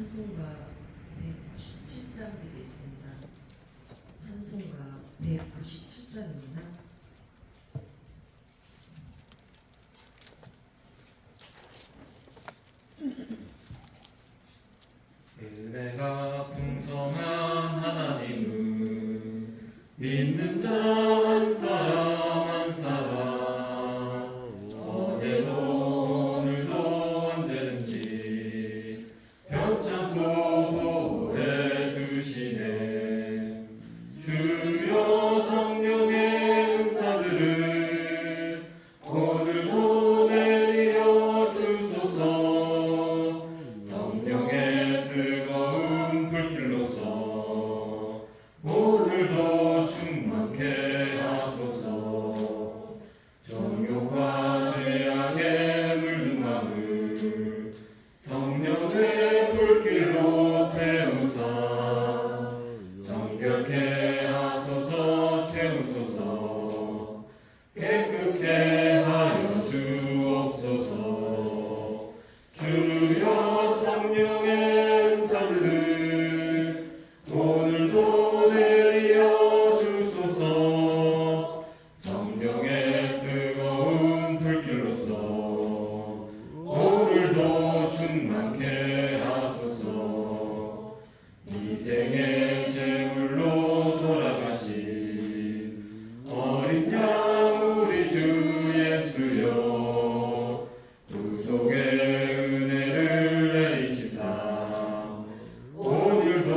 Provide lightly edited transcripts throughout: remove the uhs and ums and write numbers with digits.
찬송가 197장 드리겠습니다. 찬송가 197장입니다. 은혜가 풍성한 하나님을 믿는 자 한 사람 한 사람 어제도 오늘도 언제든지 편찮고 보혜 주시네. 주여 성령의 은사들을 오늘도 내리어 주소서. 성령의 뜨거운 불길로서 오늘도 충만케 하소서. 정욕과 죄악에 물든 마음을 성령의 불길로 태우사 정결케 하소서. 태우소서. 깨끗게 하여 주옵소서. 주여 성령의 은사들을 오늘도 내리어 주소서. 성령의 뜨거운 불길로서 오늘도 충만케 하소서. 이생의 제물로 돌아가신 어린 양 우리 주 예수여, 구속의 은혜를 내리시사 오늘도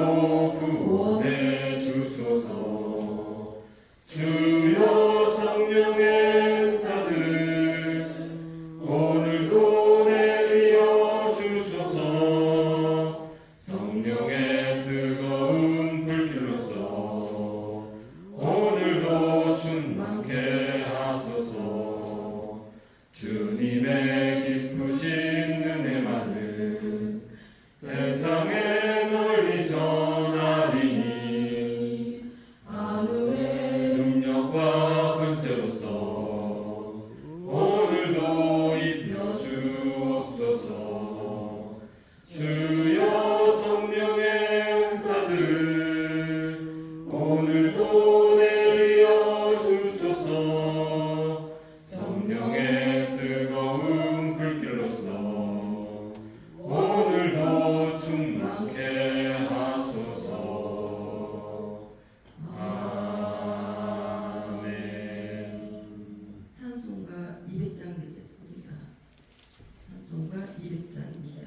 구원해 주소서. 주여 성령의 은사들을 오늘도 내리어 주소서. 성령의 뜨거운 불길로서 오늘도 충만케 하소서. 주님의 기쁘신 은혜만을 세상에 널리 전하리니 하늘의 능력과 권세로서 오늘도 입혀 주옵소서. 주여 성령의 은사들을 오늘도 내리어 주소서. 성령의 뜨거운 불길로서 오늘도 충만케 하소서. 아멘. 찬송가 200장 드리겠습니다. 찬송가 200장입니다.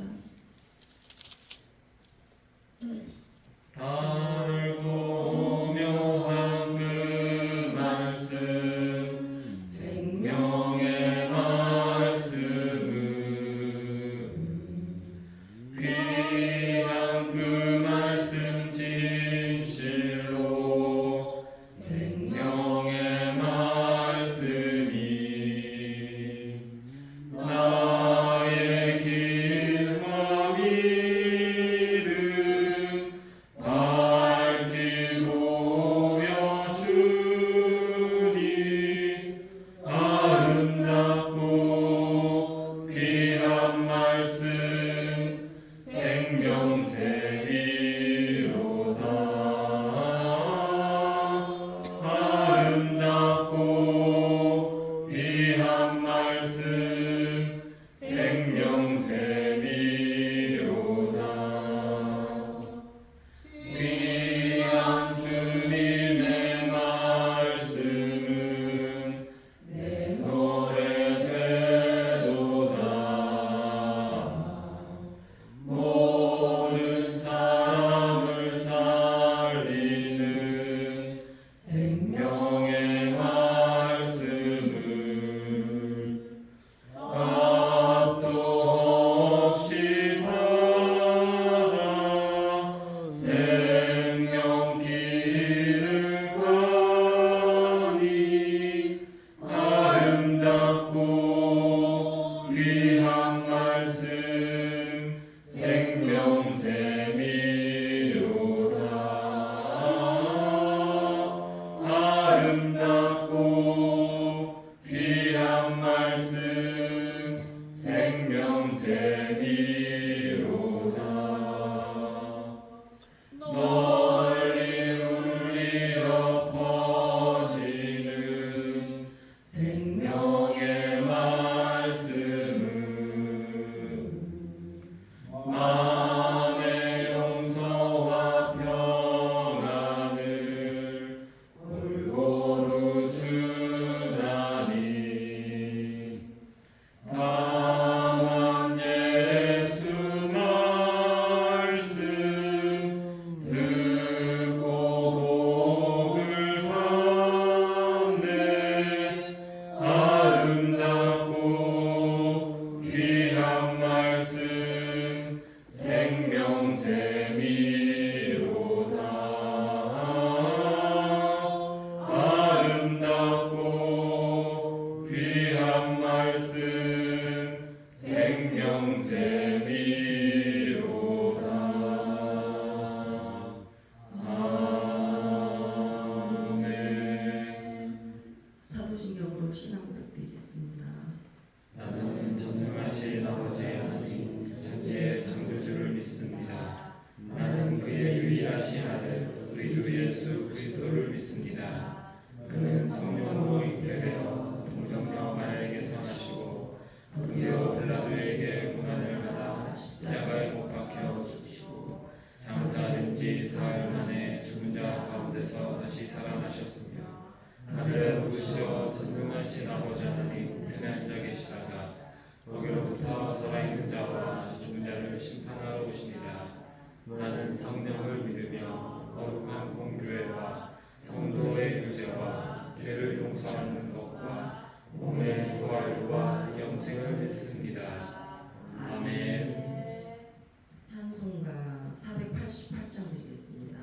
생명의 말씀은 마음의 용서와 평안을 골고루 주나니 다만 예수 말씀 듣고 복을 받네 아름답고 귀한 말씀 생명샘이로다 아름답고 귀한 말씀 생명샘이로다 아멘. 사도신경으로 신앙 부탁드리겠습니다. 나는 전능하신 아버지 하나님 천지의 창조주를 믿습니다. 나는 그의 유일하신 아들 우리 주 예수 그리스도를 믿습니다. 그는 성령으로 잉태되어 동정녀 마리아에게서 나시고 본디오 빌라도에게 고난을 받아 십자가에 못 박혀 죽으시고 장사된 지 사흘 만에 죽은 자 가운데서 다시 살아나셨으며 하늘에 오르시어 전능하신 아버지 하나님 편에 앉아 계시다가 거기로부터 살아있는 자와 죽은 자를 심판하러 오십니다. 나는 성령을 믿으며 거룩한 공교회와 성도의 교제와 죄를 용서하는 것과 몸의 부활과 영생을 믿습니다. 아멘. 찬송가 488장 드리겠습니다.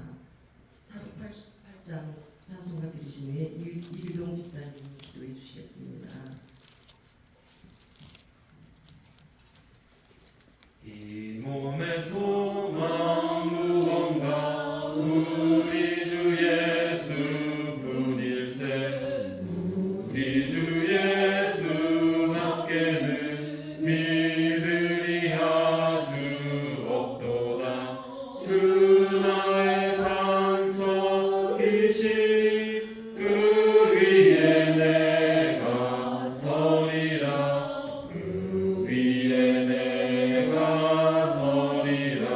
488장 찬송가 드리신 후에 이규동 집사님 기도해 주시겠습니다. 이 몸의 소망 무언가 우리 주 예수뿐일세 우리 주 예수밖에는 믿으리 아주 없도다 주 나의 반석이시니 그 위에 내가 서리라 그 위에 내가 서리라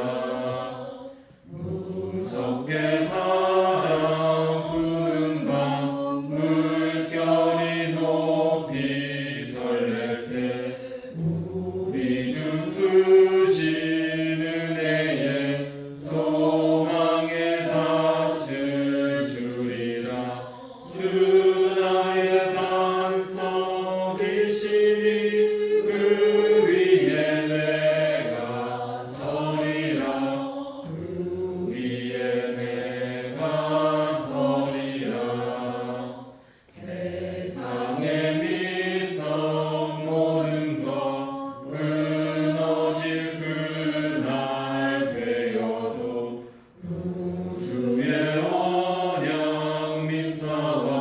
무섭게 바람 부는 밤 물결이 높이 설렐 때 우리 주 크신 은혜에 소망에 닿을 주리라 주 나의 반석이시니 그 위에 내가 서리라 그 위에 내가 서리라 세상에 믿던 모든 것 끊어질 그날 되어도 주의 언약 믿사와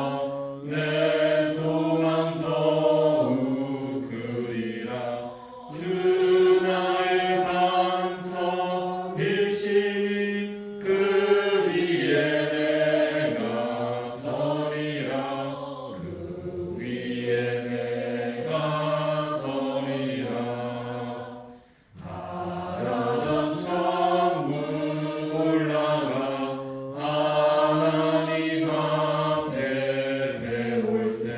내 소망 더욱 크리라 주 나의 반석이시니 그 위에 내가 서리라 그 위에 내가 서리라 바라던 천국 올라가 하나님 앞에 배울 때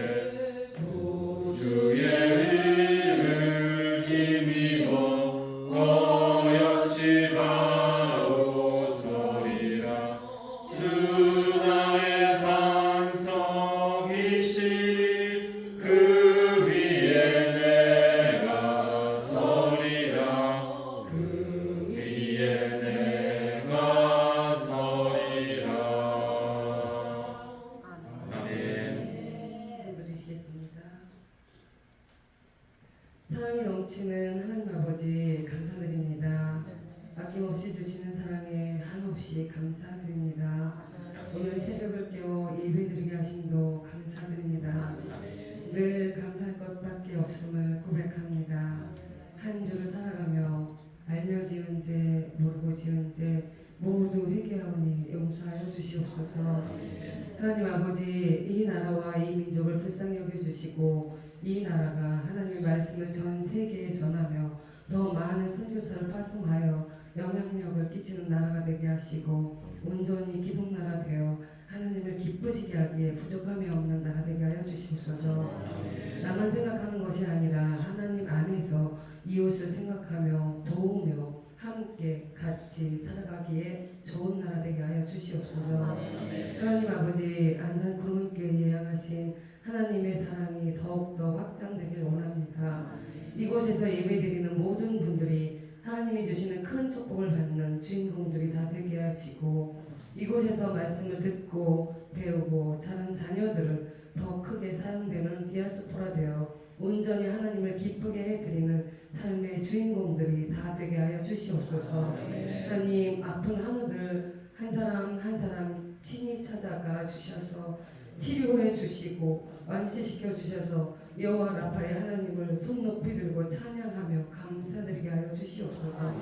주의 이름을 힘입어 어여치 바로 서리라 주 나의 반석이시니 그 위에 내가 서리라 그 위에 내가 서리라 아멘. 기도드리시겠습니다. 사랑이 넘치는 하나님 아버지 감사드립니다. 아낌없이 주시는 사랑에 한없이 감사드립니다. 오늘 새벽을 깨워 예배드리게 하심도 감사드립니다. 아멘. 늘 감사할 것밖에 없음을 고백합니다. 한 주를 살아가며 알며 지은 죄 모르고 지은 죄 모두 회개하오니 용서하여 주시옵소서. 아멘. 하나님 아버지, 이 나라와 이 민족을 불쌍히 여겨주시고 이 나라가 하나님의 말씀을 전 세계에 전하며 더 많은 선교사를 파송하여 영향력을 끼치는 나라가 되게 하시고 온전히 기독나라 되어 하나님을 기쁘시게 하기에 부족함이 없는 나라 되게 하여 주시옵소서. 아멘. 나만 생각하는 것이 아니라 하나님 안에서 이웃을 생각하며 도우며 함께 같이 살아가기에 좋은 나라 되게 하여 주시옵소서. 아멘. 하나님 아버지, 안산 구름교회에 향하신 하나님의 사랑이 더욱더 확장되길 원합니다. 이곳에서 예배드리는 모든 분들이 하나님이 주시는 큰 축복을 받는 주인공들이 다 되게 하시고 이곳에서 말씀을 듣고 배우고 자란 자녀들을 더 크게 사용되는 디아스포라 되어 온전히 하나님을 기쁘게 해드리는 삶의 주인공들이 다 되게 하여 주시옵소서. 하나님, 아픈 한우들 한 사람 한 사람 친히 찾아가 주셔서 치료해 주시고 완치시켜 주셔서 여호와 라파의 하나님을 손 높이 들고 찬양하며 감사드리게 하여 주시옵소서.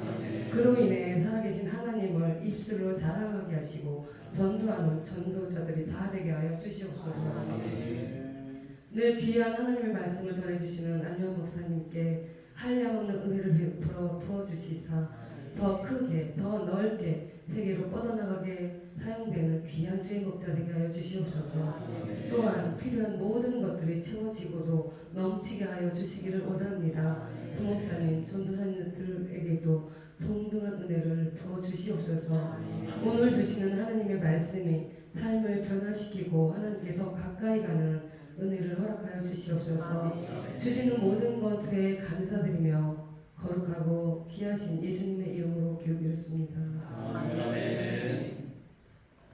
그로 인해 살아계신 하나님을 입술로 자랑하게 하시고 전도하는 전도자들이 다 되게 하여 주시옵소서. 늘 귀한 하나님의 말씀을 전해주시는 안유한 목사님께 한량없는 은혜를 베풀어 부어주시사 더 크게 더 넓게 세계로 뻗어나가게 사용되는 귀한 주의 목자 되게 하여 주시옵소서. 또한 필요한 모든 것들이 채워지고도 넘치게 하여 주시기를 원합니다. 부목사님, 전도사님들에게도 동등한 은혜를 부어 주시옵소서. 오늘 주시는 하나님의 말씀이 삶을 변화시키고 하나님께 더 가까이 가는 은혜를 허락하여 주시옵소서. 주시는 모든 것에 감사드리며 거룩하고 귀하신 예수님의 이름으로 기도드렸습니다. 아멘.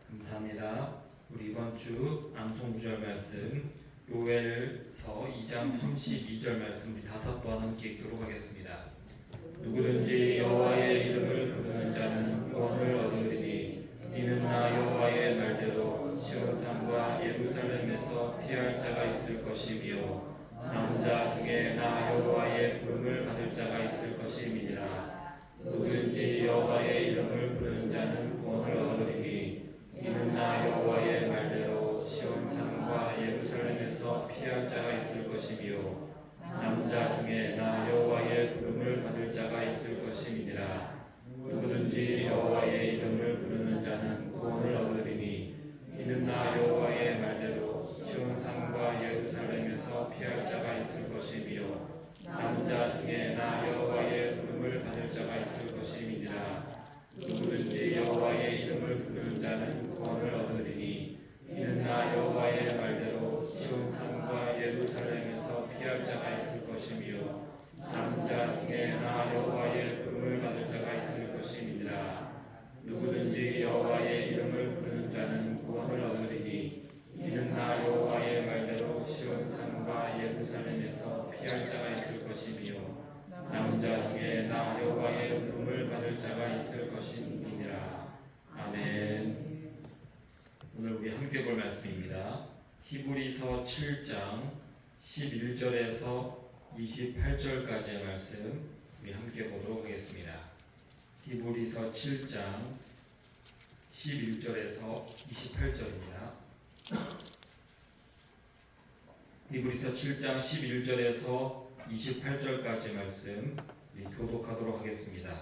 감사합니다. 우리 이번 주 암송 구절 말씀 요엘서 2장 32절 말씀 우리 5번 함께 읽도록 하겠습니다. 누구든지 여호와의 이름을 부르는 자는 구원을 얻으리니 이는 나 여호와의 말대로 시온산과 예루살렘에서 피할 자가 있을 것이며 남자 중에 나 여호와의 부름을 받을 자가 있을 것임이니라. 누구든지 여호와의 이름을 부르는 자는 구원을 얻으리니 이는 나 여호와의 말대로 시온산과 예루살렘에서 피할 자가 있을 것이며 남자 중에 나 여호와의 부름을 받을 자가 있을 것임이니라. 누구든지 여호와의 이름을 부르는 자는 구원을 얻으리니 이는 나 여호와의 말대로 시온산과 예루살렘에서 피할 자가 있을 것이며 남자 중에 나 여호와의 부름을 받을 자가 있을 것임이니라. 누구든지 여호와의 이름을 부르는 자는 구원을 얻으리니 이는 나 여호와의 말대로 시온산과 예루살렘에서 피할 자가 있을 것이며 남자 중에 나 여호와의 부름을 받을 자가 있을 것임이니라. 누구든지 여호와의 이름을 부르는 자는 구원을 얻으리니 이는 나 여호와의 말대로 시온산과 예루살렘에서 피할 자가 있을 것이며 남자 중에 나 여호와의 부름을 받을 자가 있을 것임이니라. 아멘. 오늘 우리 함께 볼 말씀입니다. 히브리서 7장 11절에서 28절까지의 말씀 우리 함께 보도록 하겠습니다. 히브리서 7장 11절에서 28절입니다. 히브리서 7장 11절에서 28절까지 말씀 교독하도록 하겠습니다.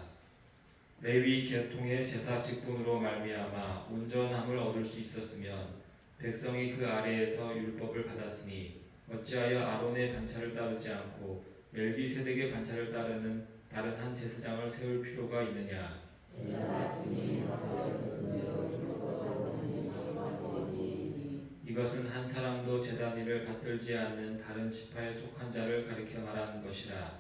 레위 계통의 제사 직분으로 말미암아 온전함을 얻을 수 있었으면 백성이 그 아래에서 율법을 받았으니 어찌하여 아론의 반차를 따르지 않고 멜기세덱의 반차를 따르는 다른 한 제사장을 세울 필요가 있느냐? 이것은 한 사람도 제단 일을 받들지 않는 다른 지파에 속한 자를 가리켜 말하는 것이라.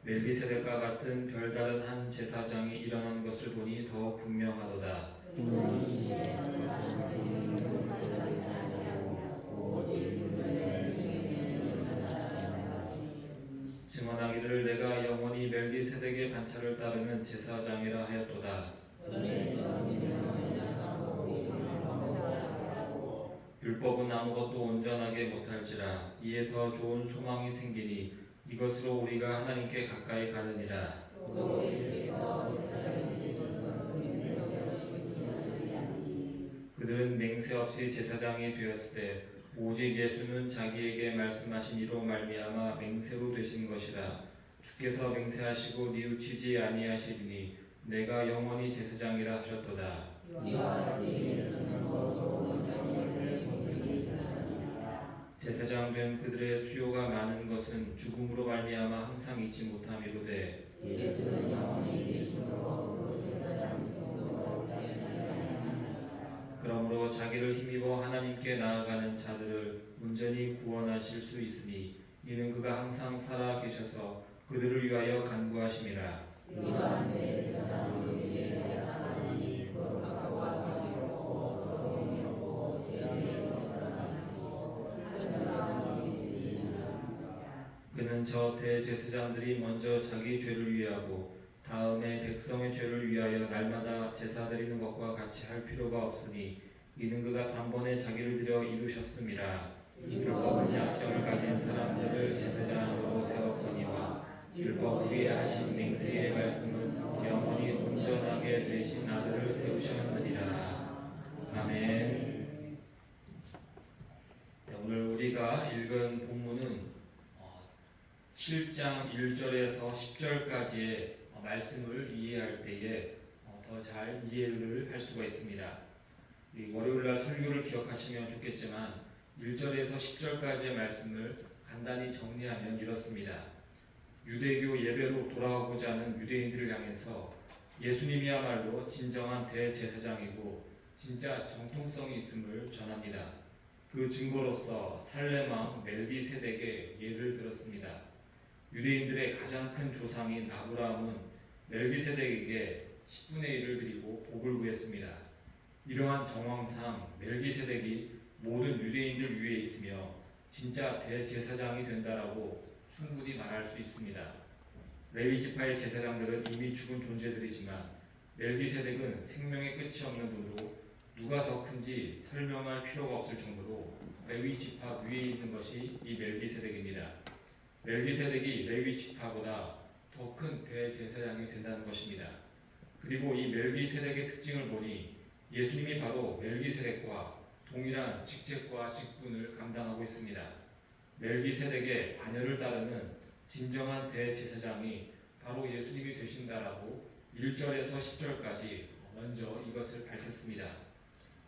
멜기세덱과 같은 별다른 한 제사장이 일어난 것을 보니 더욱 분명하도다. 증언하기를 내가 영원히 멜기세덱의 반차를 따르는 제사장이라 하였도다. 율법은 아무것도 온전하게 못할지라 이에 더 좋은 소망이 생기니 이것으로 우리가 하나님께 가까이 가느니라. 그들은 맹세 없이 제사장이 되었을 때 오직 예수는 자기에게 말씀하신 이로 말미암아 맹세로 되신 것이라. 주께서 맹세하시고 뉘우치지 아니하시리니 내가 영원히 제사장이라 하셨도다. 제사장 된 그들의 수요가 많은 것은 죽음으로 말미암아 항상 잊지 못함이로되 그러므로 자기를 힘입어 하나님께 나아가는 자들을 온전히 구원하실 수 있으니 이는 그가 항상 살아 계셔서 그들을 위하여 간구하심이라. 그는 저 대제사장들이 먼저 자기 죄를 위하고 다음에 백성의 죄를 위하여 날마다 제사 드리는 것과 같이 할 필요가 없으니 이는 그가 단번에 자기를 들여 이루셨음이라. 율법은 약점을 가진 사람들을 제사장으로 세웠거니와 율법 위에 하신 맹세의 말씀은 영원히 온전하게 되신 아들을 세우셨느니라. 아멘. 오늘 우리가 읽은 본문은 7장 1절에서 10절까지의 말씀을 이해할 때에 더 잘 이해를 할 수가 있습니다. 월요일날 설교를 기억하시면 좋겠지만 1절에서 10절까지의 말씀을 간단히 정리하면 이렇습니다. 유대교 예배로 돌아가고자 하는 유대인들을 향해서 예수님이야말로 진정한 대제사장이고 진짜 정통성이 있음을 전합니다. 그 증거로서 살렘왕 멜기세덱의 예를 들었습니다. 유대인들의 가장 큰 조상인 아브라함은 멜기세덱에게 10분의 1을 드리고 복을 구했습니다. 이러한 정황상 멜기세덱이 모든 유대인들 위에 있으며 진짜 대제사장이 된다라고 충분히 말할 수 있습니다. 레위 지파의 제사장들은 이미 죽은 존재들이지만 멜기세덱은 생명의 끝이 없는 분으로 누가 더 큰지 설명할 필요가 없을 정도로 레위 지파 위에 있는 것이 이 멜기세덱입니다. 멜기세덱이 레위 지파보다 더 큰 대제사장이 된다는 것입니다. 그리고 이 멜기세덱의 특징을 보니 예수님이 바로 멜기세덱과 동일한 직책과 직분을 감당하고 있습니다. 멜기세덱의 반열을 따르는 진정한 대제사장이 바로 예수님이 되신다라고 1절에서 10절까지 먼저 이것을 밝혔습니다.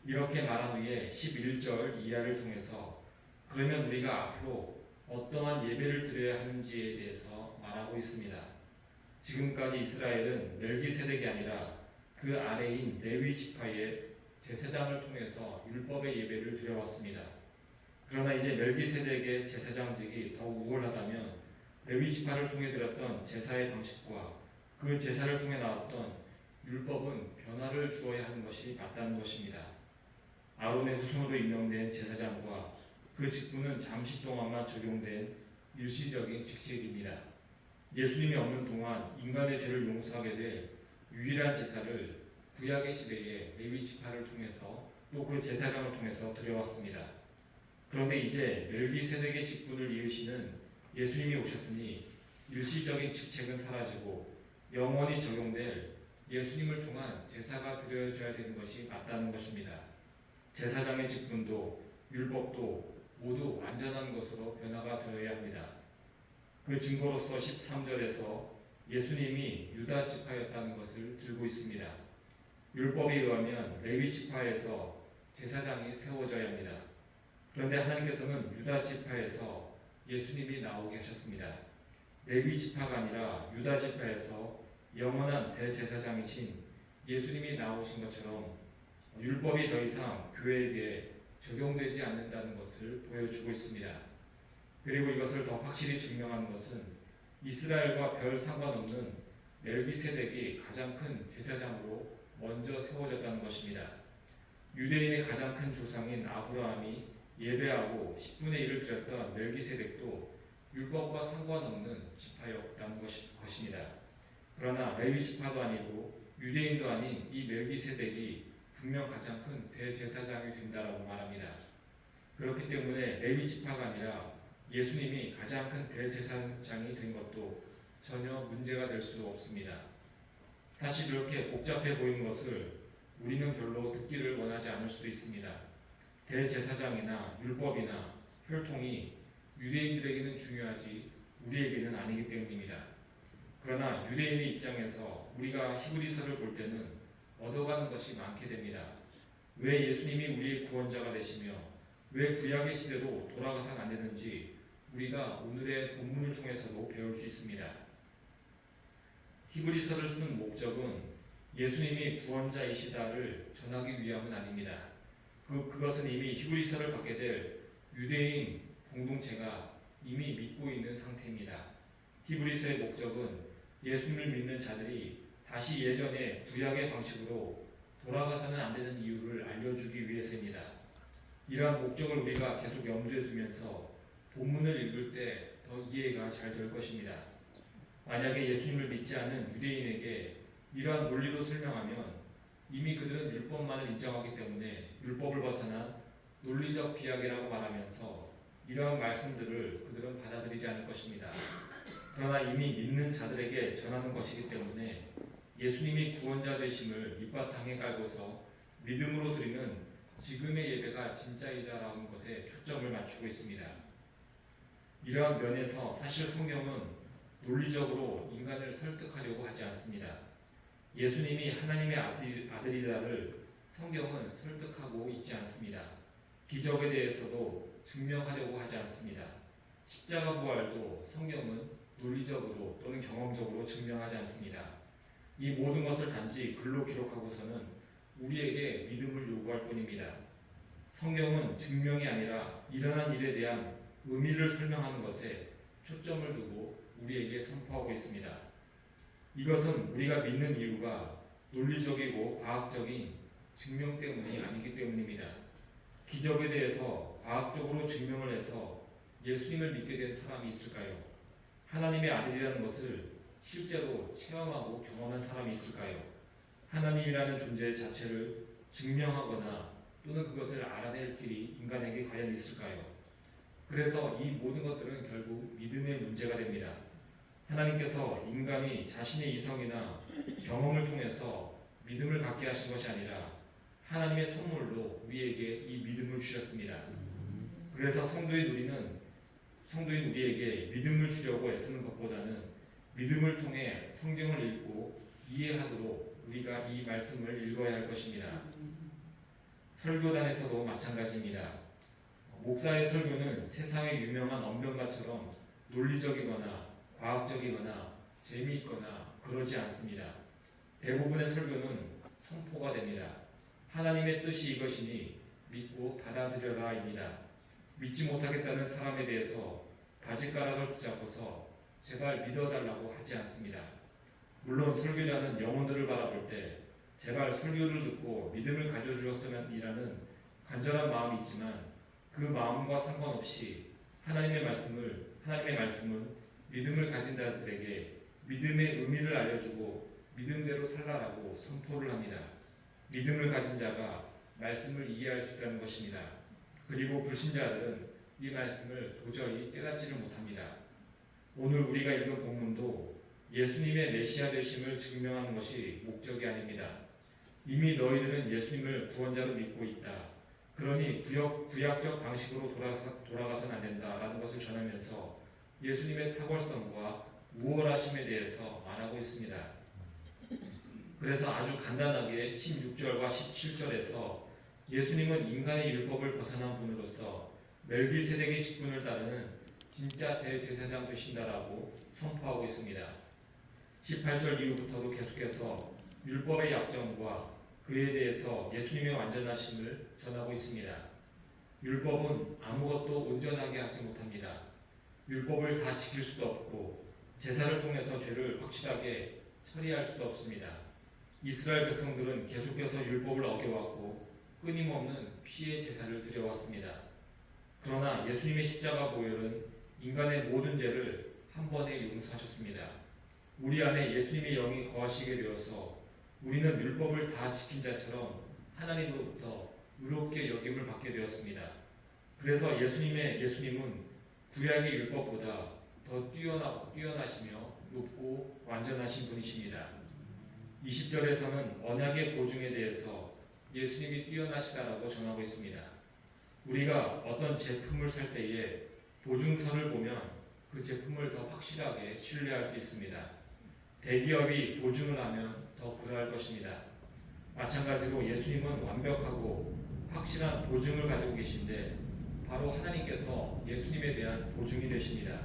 이렇게 말한 후에 11절 이하를 통해서 그러면 우리가 앞으로 어떠한 예배를 드려야 하는지에 대해서 말하고 있습니다. 지금까지 이스라엘은 멜기세덱이 아니라 그 아래인 레위 지파의 제사장을 통해서 율법의 예배를 드려왔습니다. 그러나 이제 멜기세덱의 제사장직이 더욱 우월하다면 레위 지파를 통해 드렸던 제사의 방식과 그 제사를 통해 나왔던 율법은 변화를 주어야 하는 것이 맞다는 것입니다. 아론의 후손으로 임명된 제사장과 그 직분은 잠시 동안만 적용된 일시적인 직책입니다. 예수님이 없는 동안 인간의 죄를 용서하게 될 유일한 제사를 구약의 시대에 레위 지파를 통해서 또 그 제사장을 통해서 드려왔습니다. 그런데 이제 멜기세덱의 직분을 이으시는 예수님이 오셨으니 일시적인 직책은 사라지고 영원히 적용될 예수님을 통한 제사가 드려져야 되는 것이 맞다는 것입니다. 제사장의 직분도 율법도 모두 완전한 것으로 변화가 되어야 합니다. 그 증거로서 13절에서 예수님이 유다 지파였다는 것을 들고 있습니다. 율법에 의하면 레위 지파에서 제사장이 세워져야 합니다. 그런데 하나님께서는 유다 지파에서 예수님이 나오게 하셨습니다. 레위 지파가 아니라 유다 지파에서 영원한 대제사장이신 예수님이 나오신 것처럼 율법이 더 이상 교회에게 적용되지 않는다는 것을 보여주고 있습니다. 그리고 이것을 더 확실히 증명하는 것은 이스라엘과 별 상관없는 멜기세덱이 가장 큰 제사장으로 먼저 세워졌다는 것입니다. 유대인의 가장 큰 조상인 아브라함이 예배하고 10분의 1을 드렸던 멜기세덱도 율법과 상관없는 지파였다는 것입니다. 그러나 레위 지파도 아니고 유대인도 아닌 이 멜기세덱이 분명 가장 큰 대제사장이 된다라고 말합니다. 그렇기 때문에 레위 지파가 아니라 예수님이 가장 큰 대제사장이 된 것도 전혀 문제가 될 수 없습니다. 사실 이렇게 복잡해 보이는 것을 우리는 별로 듣기를 원하지 않을 수도 있습니다. 대제사장이나 율법이나 혈통이 유대인들에게는 중요하지 우리에게는 아니기 때문입니다. 그러나 유대인의 입장에서 우리가 히브리서를 볼 때는 얻어가는 것이 많게 됩니다. 왜 예수님이 우리의 구원자가 되시며 왜 구약의 시대로 돌아가선 안 되는지 우리가 오늘의 본문을 통해서도 배울 수 있습니다. 히브리서를 쓴 목적은 예수님이 구원자이시다를 전하기 위함은 아닙니다. 그것은 이미 히브리서를 받게 될 유대인 공동체가 이미 믿고 있는 상태입니다. 히브리서의 목적은 예수님을 믿는 자들이 다시 예전의 구약의 방식으로 돌아가서는 안 되는 이유를 알려주기 위해서입니다. 이러한 목적을 우리가 계속 염두에 두면서 본문을 읽을 때 더 이해가 잘 될 것입니다. 만약에 예수님을 믿지 않은 유대인에게 이러한 논리로 설명하면 이미 그들은 율법만을 인정하기 때문에 율법을 벗어난 논리적 비약이라고 말하면서 이러한 말씀들을 그들은 받아들이지 않을 것입니다. 그러나 이미 믿는 자들에게 전하는 것이기 때문에 예수님이 구원자 되심을 밑바탕에 깔고서 믿음으로 드리는 지금의 예배가 진짜이다라는 것에 초점을 맞추고 있습니다. 이러한 면에서 사실 성경은 논리적으로 인간을 설득하려고 하지 않습니다. 예수님이 하나님의 아들이다를 성경은 설득하고 있지 않습니다. 기적에 대해서도 증명하려고 하지 않습니다. 십자가 부활도 성경은 논리적으로 또는 경험적으로 증명하지 않습니다. 이 모든 것을 단지 글로 기록하고서는 우리에게 믿음을 요구할 뿐입니다. 성경은 증명이 아니라 일어난 일에 대한 의미를 설명하는 것에 초점을 두고 우리에게 선포하고 있습니다. 이것은 우리가 믿는 이유가 논리적이고 과학적인 증명 때문이 아니기 때문입니다. 기적에 대해서 과학적으로 증명을 해서 예수님을 믿게 된 사람이 있을까요? 하나님의 아들이라는 것을 실제로 체험하고 경험한 사람이 있을까요? 하나님이라는 존재 자체를 증명하거나 또는 그것을 알아낼 길이 인간에게 과연 있을까요? 그래서 이 모든 것들은 결국 믿음의 문제가 됩니다. 하나님께서 인간이 자신의 이성이나 경험을 통해서 믿음을 갖게 하신 것이 아니라 하나님의 선물로 우리에게 이 믿음을 주셨습니다. 그래서 성도인 우리에게 믿음을 주려고 애쓰는 것보다는 믿음을 통해 성경을 읽고 이해하도록 우리가 이 말씀을 읽어야 할 것입니다. 설교단에서도 마찬가지입니다. 목사의 설교는 세상의 유명한 언변가처럼 논리적이거나 과학적이거나 재미있거나 그러지 않습니다. 대부분의 설교는 선포가 됩니다. 하나님의 뜻이 이것이니 믿고 받아들여라입니다. 믿지 못하겠다는 사람에 대해서 바짓가락을 붙잡고서 제발 믿어달라고 하지 않습니다. 물론 설교자는 영혼들을 바라볼 때 제발 설교를 듣고 믿음을 가져주었으면이라는 간절한 마음이 있지만 그 마음과 상관없이 하나님의 말씀은 믿음을 가진 자들에게 믿음의 의미를 알려주고 믿음대로 살라라고 선포를 합니다. 믿음을 가진 자가 말씀을 이해할 수 있다는 것입니다. 그리고 불신자들은 이 말씀을 도저히 깨닫지를 못합니다. 오늘 우리가 읽은 본문도 예수님의 메시아 되심을 증명하는 것이 목적이 아닙니다. 이미 너희들은 예수님을 구원자로 믿고 있다. 그러니 구약적 방식으로 돌아가서는 안 된다라는 것을 전하면서 예수님의 탁월성과 우월하심에 대해서 말하고 있습니다. 그래서 아주 간단하게 16절과 17절에서 예수님은 인간의 율법을 벗어난 분으로서 멜기세덱의 직분을 따르는 진짜 대제사장 되신다라고 선포하고 있습니다. 18절 이후부터도 계속해서 율법의 약점과 그에 대해서 예수님의 완전하심을 전하고 있습니다. 율법은 아무것도 온전하게 하지 못합니다. 율법을 다 지킬 수도 없고 제사를 통해서 죄를 확실하게 처리할 수도 없습니다. 이스라엘 백성들은 계속해서 율법을 어겨왔고 끊임없는 피의 제사를 드려왔습니다. 그러나 예수님의 십자가 보혈은 인간의 모든 죄를 한 번에 용서하셨습니다. 우리 안에 예수님의 영이 거하시게 되어서 우리는 율법을 다 지킨 자처럼 하나님으로부터 의롭게 여김을 받게 되었습니다. 그래서 예수님은 구약의 율법보다 더 뛰어나시며 높고 완전하신 분이십니다. 20절에서는 언약의 보증에 대해서 예수님이 뛰어나시다라고 전하고 있습니다. 우리가 어떤 제품을 살 때에 보증서를 보면 그 제품을 더 확실하게 신뢰할 수 있습니다. 대기업이 보증을 하면 더 그러할 것입니다. 마찬가지로 예수님은 완벽하고 확실한 보증을 가지고 계신데 바로 하나님께서 예수님에 대한 보증이 되십니다.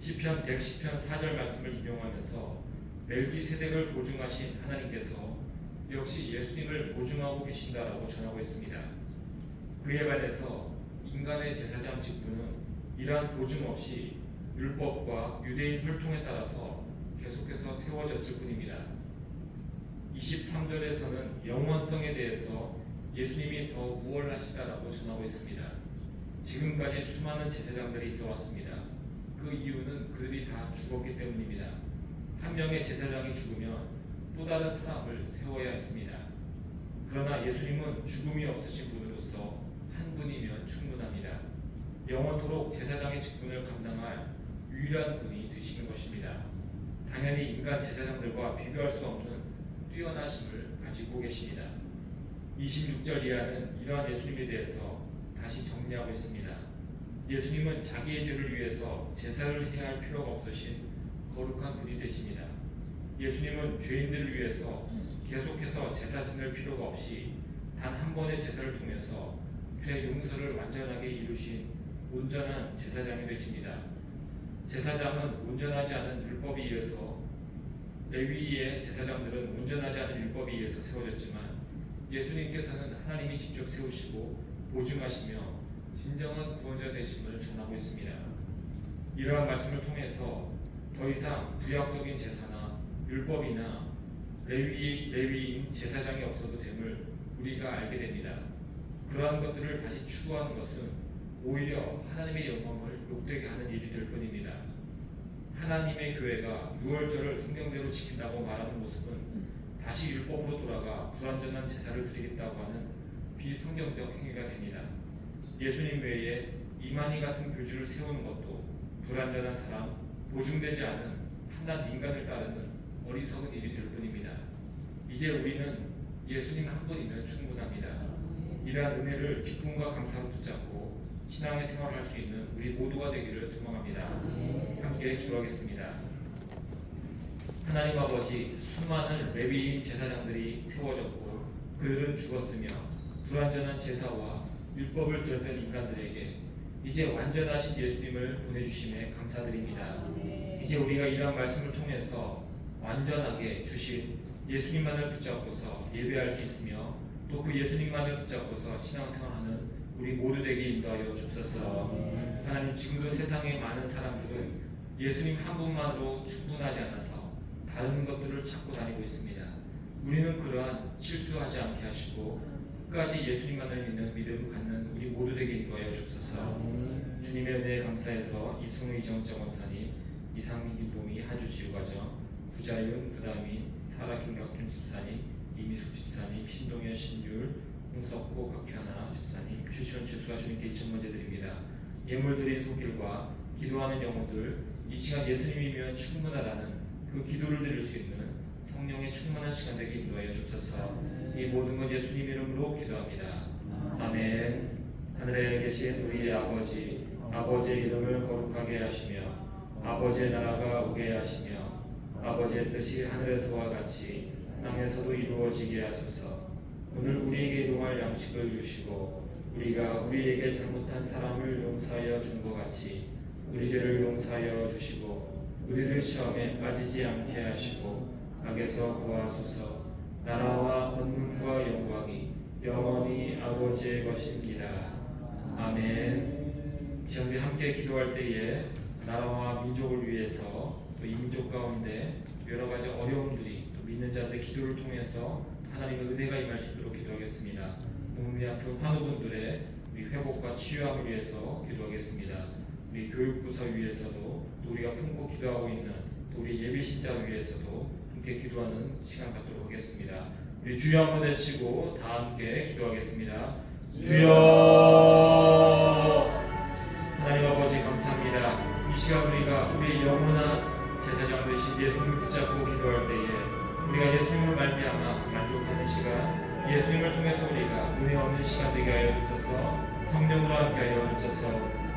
시편 110편 4절 말씀을 인용하면서 멜기세덱을 보증하신 하나님께서 역시 예수님을 보증하고 계신다라고 전하고 있습니다. 그에 반해서 인간의 제사장 직분은 이러한 보증 없이 율법과 유대인 혈통에 따라서 계속해서 세워졌을 뿐입니다. 23절에서는 영원성에 대해서 예수님이 더 우월하시다라고 전하고 있습니다. 지금까지 수많은 제사장들이 있어 왔습니다. 그 이유는 그들이 다 죽었기 때문입니다. 한 명의 제사장이 죽으면 또 다른 사람을 세워야 했습니다. 그러나 예수님은 죽음이 없으신 분으로서 한 분이면 충분합니다. 영원토록 제사장의 직분을 감당할 유일한 분이 되시는 것입니다. 당연히 인간 제사장들과 비교할 수 없는 뛰어나심을 가지고 계십니다. 26절 이하는 이러한 예수님에 대해서 다시 정리하고 있습니다. 예수님은 자기의 죄를 위해서 제사를 해야 할 필요가 없으신 거룩한 분이 되십니다. 예수님은 죄인들을 위해서 계속해서 제사 지낼 필요가 없이 단 한 번의 제사를 통해서 죄 용서를 완전하게 이루신 온전한 제사장이 되십니다. 제사장은 온전하지 않은 율법에 의해서, 레위의 제사장들은 온전하지 않은 율법에 의해서 세워졌지만 예수님께서는 하나님이 직접 세우시고 보증하시며 진정한 구원자 되심을 전하고 있습니다. 이러한 말씀을 통해서 더 이상 구약적인 제사나 율법이나 레위인 제사장이 없어도 됨을 우리가 알게 됩니다. 그러한 것들을 다시 추구하는 것은 오히려 하나님의 영광을 욕되게 하는 일이 될 뿐입니다. 하나님의 교회가 유월절을 성경대로 지킨다고 말하는 모습은 다시 율법으로 돌아가 불완전한 제사를 드리겠다고 하는 비성경적 행위가 됩니다. 예수님 외에 이만희 같은 교주를 세우는 것도 불완전한 사람, 보증되지 않은 한낱 인간을 따르는 어리석은 일이 될 뿐입니다. 이제 우리는 예수님 한 분이면 충분합니다. 이러한 은혜를 기쁨과 감사로 붙잡고 신앙의 생활을 할 수 있는 우리 모두가 되기를 소망합니다. 함께 기도하겠습니다. 하나님 아버지, 수많은 레위인 제사장들이 세워졌고 그들은 죽었으며 불완전한 제사와 율법을 들었던 인간들에게 이제 완전하신 예수님을 보내주심에 감사드립니다. 이제 우리가 이러한 말씀을 통해서 완전하게 주신 예수님만을 붙잡고서 예배할 수 있으며 또 그 예수님만을 붙잡고서 신앙생활하는 우리 모두 되게 인도하여 주옵소서. 하나님, 지금도 세상의 많은 사람들은 예수님 한 분만으로 충분하지 않아서 다른 것들을 찾고 다니고 있습니다. 우리는 그러한 실수하지 않게 하시고 끝까지 예수님만을 믿는 믿음 갖는 우리 모두 되게 인도하여 주옵소서. 주님의 은혜에 감사해서 이승우 이정정 원사님, 이상민 김보미 하주지우과정, 구자윤 부다민, 사라 김각준 집사님, 이미숙 집사님, 신동현 신율, 홍석호 박현아 집사님, 최시원 최수아 주님께 일천번째 드립니다. 예물 드린 손길과 기도하는 영혼들, 이 시간 예수님이면 충분하다는 그 기도를 드릴 수 있는 성령의 충만한 시간 되게 인도하여 주옵소서. 이 모든 것 예수님 이름으로 기도합니다. 아멘. 하늘에 계신 우리 아버지, 아버지의 이름을 거룩하게 하시며 아버지의 나라가 오게 하시며 아버지의 뜻이 하늘에서와 같이 땅에서도 이루어지게 하소서. 오늘 우리에게 일용할 양식을 주시고 우리가 우리에게 잘못한 사람을 용서하여 준 것 같이 우리 죄를 용서하여 주시고 우리를 시험에 빠지지 않게 하시고 악에서 구하소서. 나라와 권능과 영광이 영원히 아버지의 것입니다. 아멘. 이제 우리 함께 기도할 때에 나라와 민족을 위해서 또 이 민족 가운데 여러 가지 어려움들이 또 믿는 자들의 기도를 통해서 하나님의 은혜가 임할 수 있도록 기도하겠습니다. 몸이 아픈 환우분들의 우리 회복과 치유함을 위해서 기도하겠습니다. 우리 교육부서 위해서도 또 우리가 품고 기도하고 있는 또 우리 예비신자 위해서도 함께 기도하는 시간 갖도록 하겠습니다. 우리 주여 한번 외치고 다 함께 기도하겠습니다. 주여 예수님을 붙잡고 기도할 때에 우리가 예수님을 말미암아 만족하는 시간, 예수님을 통해서 우리가 은혜 얻는 시간 되게 하여 주소서. 성령으로 함께 하여 주소서.